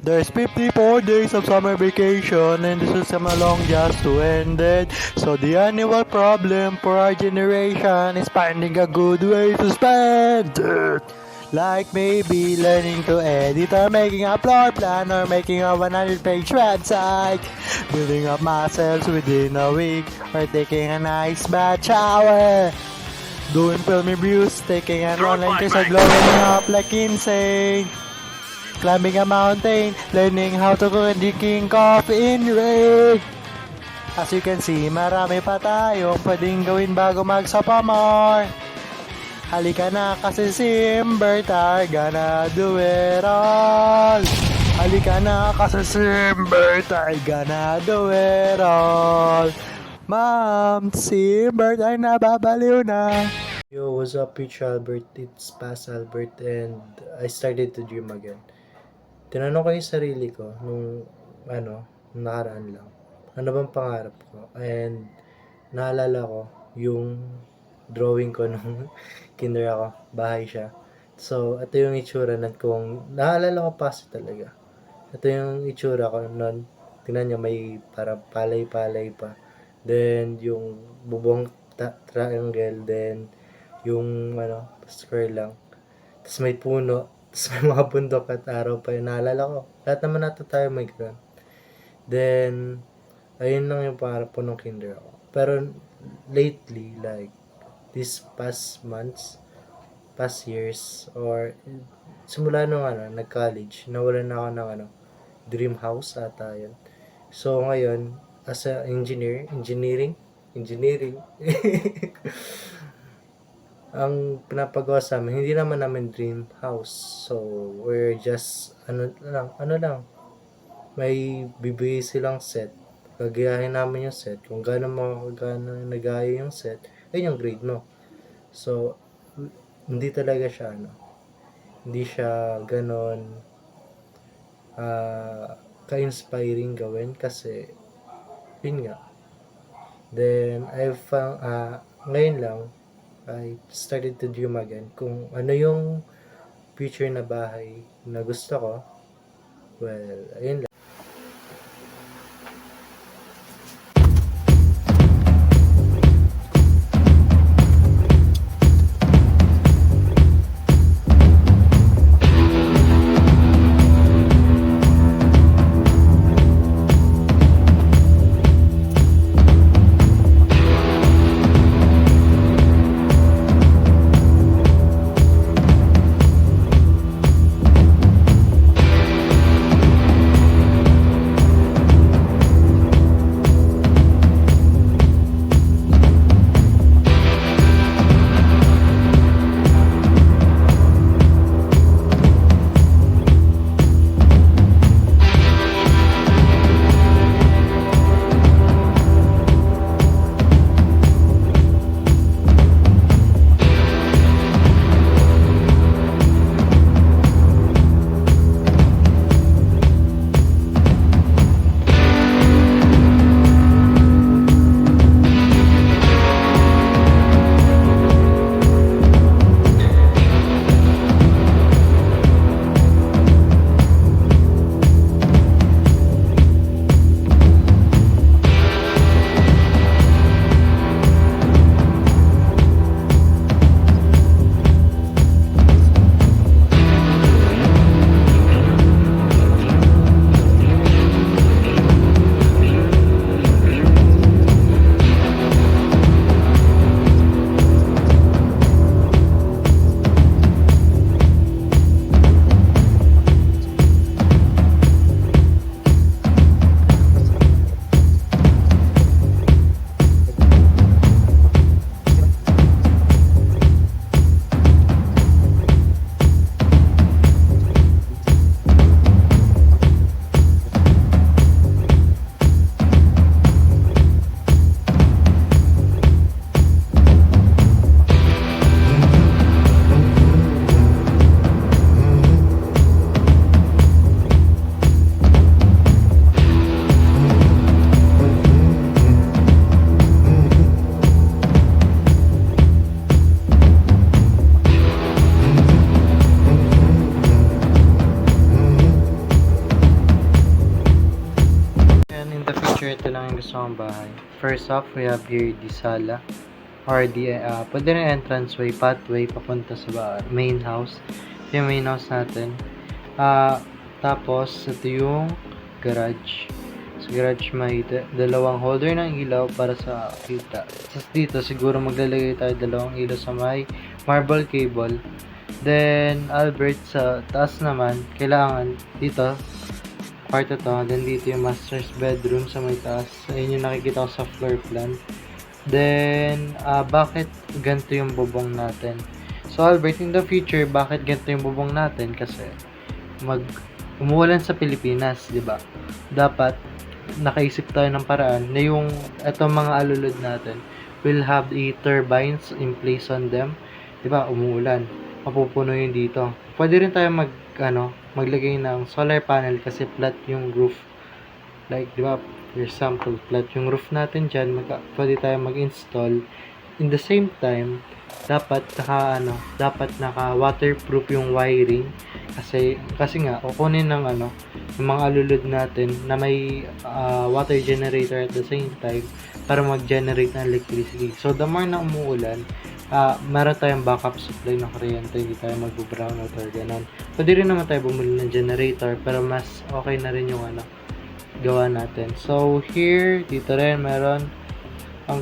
There's 54 days of summer vacation and this is summer long just to end it. So the annual problem for our generation is finding a good way to spend it. Like maybe learning to edit or making a floor plan or making a 100-page website. Building up muscles within a week or taking a nice bath shower. Doing film reviews, taking an online course or glowing up like insane. Climbing a mountain, learning how to cook and drinking coffee in rain. As you can see, marami pa tayong pwedeng gawin bago mag-sophomore. Halika na kasi Simbert are gonna do it all. Halika na kasi Simbert are gonna do it all. Ma'am, Simbert ay nababaliw na. Yo, what's up, Peach Albert? It's Paz Albert and I started to dream again. Tinanong ko yung sarili ko nung nakaraan lang. Ano bang pangarap ko? And naalala ko yung drawing ko nung kinder ako. Bahay siya. So, ito yung itsura nun kung naalala ko pa talaga. Ito yung itsura ko nun. Tingnan nyo, may para palay-palay pa. Then, yung bubong triangle. Then, yung square lang. Tapos may puno. Tapos may mga bundok at araw pa yun. Naalala ko. Lahat naman natin tayo may ground. Then, ayun lang yung pangarap po nung kinder ako. Pero, lately, like, these past months, past years, or simula nung nag-college, nawalan na ako ng dream house ata yun. So, ngayon, as a engineering, ang pinapagawa sa amin, hindi naman namin dream house. So, we're just, may bibigay silang set. Gagayahin namin yung set. Kung gano'n nagaya yung set, ayun yung grade mo. So, hindi talaga siya, hindi siya gano'n ka-inspiring gawin kasi, yun nga. Then, I found, ngayon lang, I started to dream again kung ano yung future na bahay na gusto ko. Well, ayun lang. gusto kong bahay. First off, we have here the sala or the pwede rin entranceway, pathway papunta sa main house. Ito yung main house natin. Tapos, ito yung garage. Sa garage may dalawang holder ng ilaw para sa kita. Tapos dito, siguro maglalagay tayo dalawang ilaw sa may marble cable. Then, Albert, sa taas naman, kailangan dito, kwarto to. Then, dito yung master's bedroom sa may taas. Ayun yung nakikita ko sa floor plan. Then, bakit ganito yung bubong natin? So, Albert, in the future, bakit ganito yung bubong natin? Kasi, umuulan sa Pilipinas, di ba? Dapat, nakaisip tayo ng paraan na yung etong mga alulod natin will have a turbines in place on them. Di ba? Umuulan. Mapupuno yun dito. Pwede rin tayo maglagay ng solar panel kasi flat yung roof. Like, di ba? For example, flat yung roof natin dyan. Pwede tayo mag-install. In the same time, dapat naka waterproof yung wiring kasi nga kukunin ng yung mga alulod natin na may water generator at the same time para mag-generate ng electricity. So the more na umuulan, meron tayong backup supply ng kuryente, hindi tayo mag-brown out or ganun. Pwede rin naman tayo bumili ng generator pero mas okay na rin yung gawa natin. So here, dito rin meron ang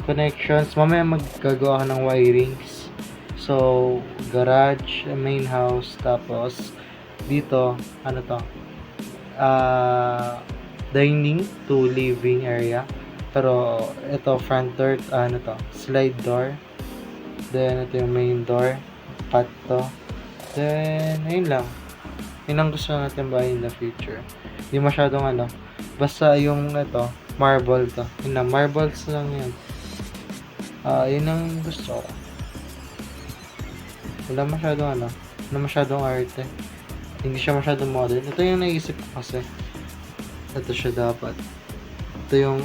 connections. Mamaya maggagawa ka ng wirings. So, garage, main house, tapos dito, dining to living area. Pero ito front door, slide door. Then ito yung main door, pat to. Then ayun lang. Yun ang gusto natin ba in the future. Hindi masyadong basta yung marble to. Yun lang, marbles lang yan. Yun ang gusto ko. Wala masyadong arte. Hindi siya masyadong modern. Ito yung naisip ko kasi. Ito siya dapat. Ito yung,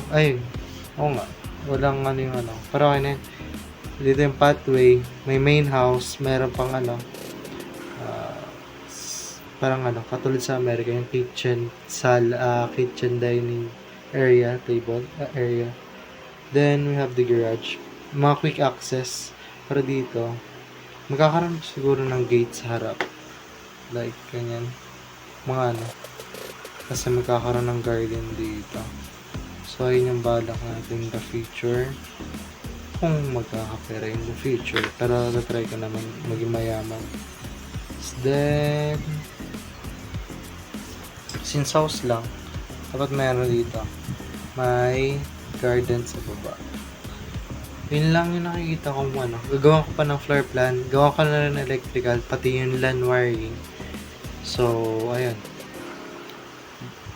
oo nga. Walang pero okay na yun. Dito yung pathway. May main house. Meron pang parang katulad sa America, yung kitchen dining area, table, area. Then, we have the garage. Mga quick access. Pero dito, magkakaroon siguro ng gate sa harap. Like, ganyan. Kasi magkakaroon ng garden dito. So, ayun yung balak natin in the future. Kung magkakapera in the future. Pero, try ko naman maging mayaman. Then, since house lang, dapat mayroon dito. May garden sa baba. Yun lang yung nakikita kong gagawa ko pa ng floor plan, gawa ko na rin electrical, pati yung LAN wiring. So, ayun.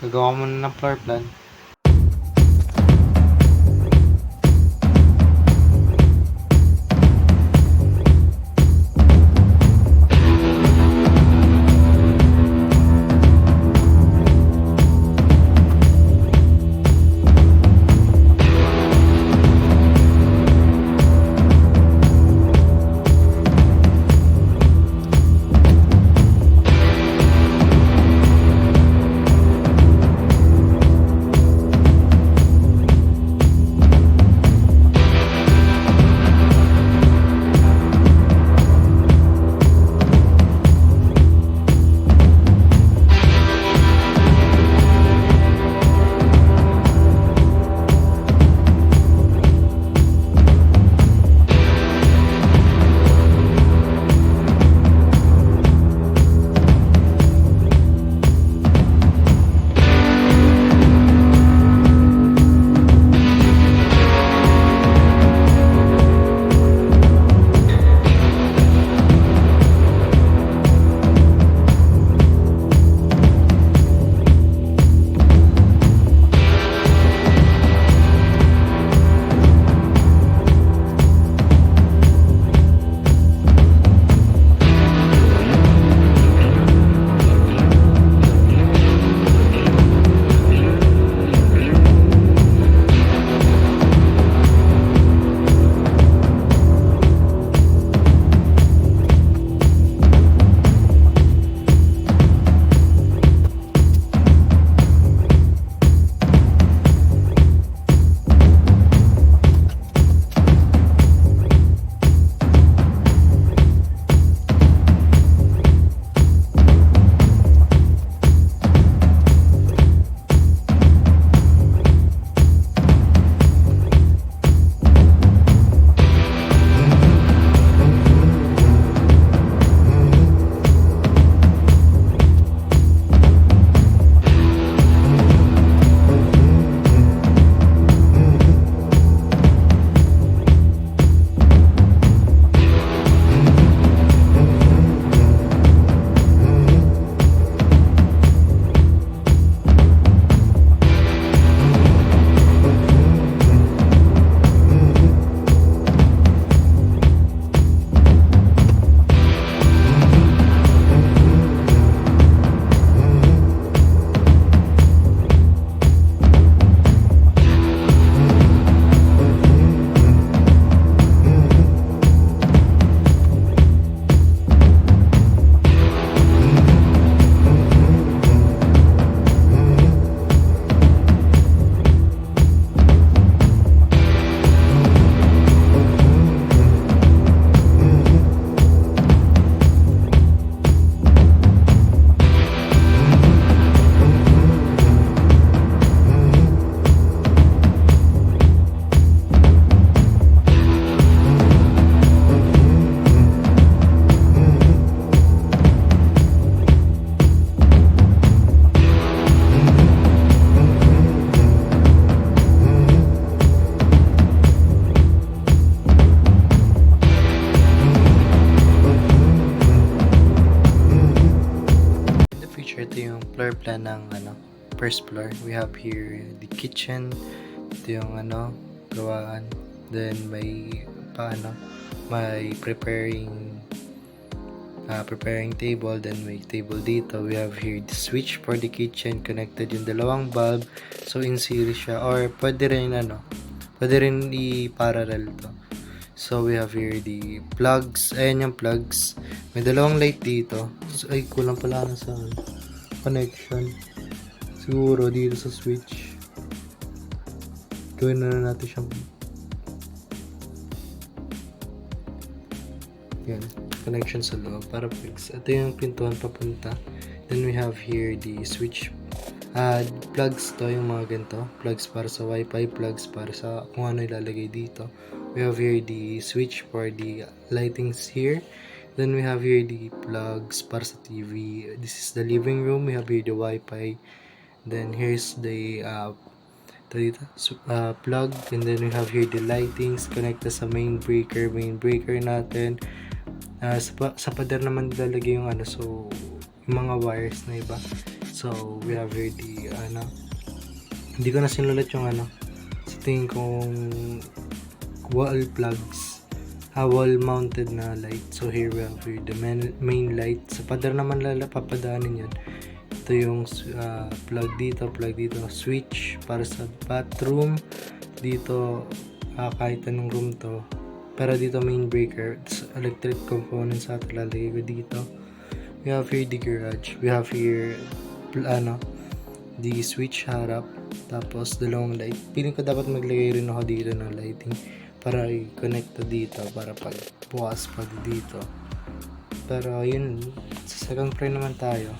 Gagawa ko muna ng floor plan. floor plan ng first floor. We have here the kitchen. Ito yung gawaan. Then may preparing table. Then may table dito. We have here the switch for the kitchen, connected yung dalawang bulb. So in series siya, or pwede rin i-parallel to. So we have here the plugs. Ayan yung plugs. May dalawang light dito. So, ay, kulang pala na sa connection. Siguro dito sa switch. Gawin na natin siyang yan, connection sa loob para fix. Ito yung pintuan papunta. Then we have here the switch. Plugs to, yung mga ganito. Plugs para sa wifi, plugs para sa kung ano ilalagay dito. We have here the switch for the lightings here. Then we have here the plugs para sa TV. This is the living room. We have here the wifi. Then here's the plug. And then we have here the lightings connected sa main breaker natin. Sa pader naman lalagay yung so yung mga wires na iba. So we have here the hindi ko na sinulat yung sa tingin kong wall plugs, wall mounted na light. So here we have here the main light. Sa pader naman papadaanin yan. Ito yung plug dito, switch para sa bathroom dito, kahit anong room to. Pero dito main breaker, electric components at lalagay ko dito. We have here the garage. We have here the switch harap, tapos dalawang light. Piling ko dapat maglagay rin ako dito ng lighting para i-connect dito para pag bukas pa dito. Pero yun, sa second floor naman tayo.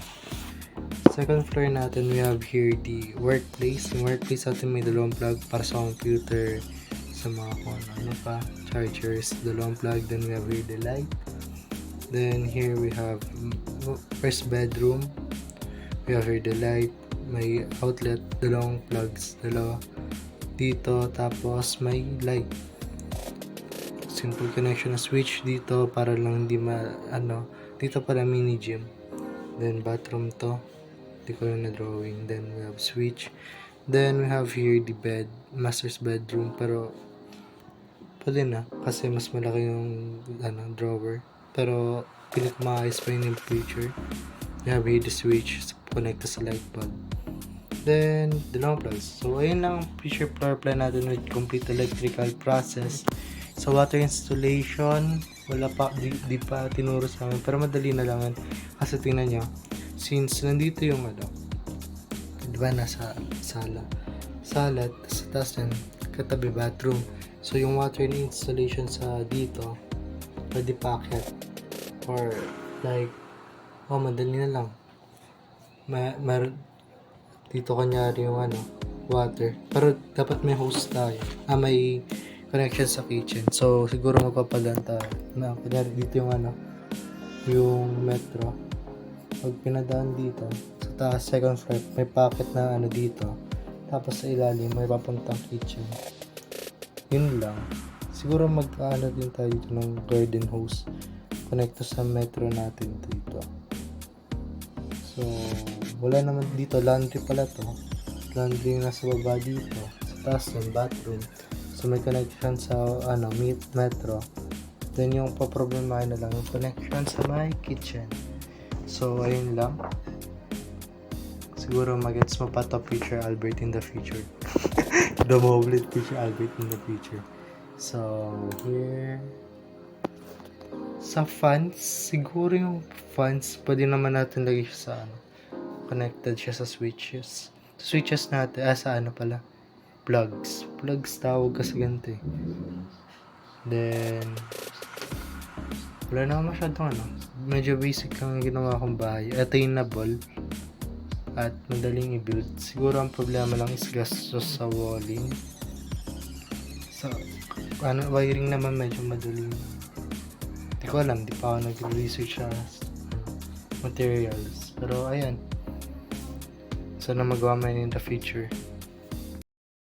Second floor natin, we have here the workplace. Yung workplace natin may dalawang plug para sa computer, sa mga chargers, dalawang plug. Then we have here the light. Then here we have first bedroom. We have here the light, may outlet, dalawang plugs, dalawa dito, tapos may light. Simple connection na switch dito para lang hindi dito para mini gym. Then bathroom to, hindi ko na drawing. Then we have switch. Then we have here the bed, master's bedroom, pero pwede na kasi mas malaki yung drawer, pero pilit maayos pa yun in future. We have here the switch connected sa light bulb. Then dalawang plugs. So ayun lang future floor plan natin with complete electrical process. Sa water installation, wala pa, di pa tinuro sa amin, pero madali na lang yan. Kasi tingnan nyo, since nandito yung diba nasa sala, sa taas yan, katabi bathroom. So yung water installation sa dito, pwede packet or like madali na lang. Dito kanyari yung water, pero dapat may hose tayo, may connection sa kitchen. So siguro magpapadaan tayo na kanyari dito yung metro. Pag pinadaan dito sa taas, second floor, may pocket na dito, tapos sa ilalim may papuntang kitchen. Yun lang. Siguro din tayo dito ng garden hose connect to sa metro natin dito. So wala naman dito, laundry pala to. Laundry yung nasa baba dito, sa taas ng bathroom. So may connection sa metro. Then yung pa-problemahin na lang yung connection sa my kitchen. So ayun lang. Siguro magets mo pa to future Albert in the future. The moment future Albert in the future. So here sa fans, siguro yung fans pwede naman natin lagay siya sa connected siya sa switches. Switches natin, sa plugs tawag kasi ganito eh. Then wala na masyadong medyo basic lang yung ginawa kong bahay, attainable at madaling i-build. Siguro ang problema lang is gastos sa walling. So wiring naman medyo madali. Hindi ko alam, di pa ako nag-research sa materials, pero ayan, sana magawa man in the future.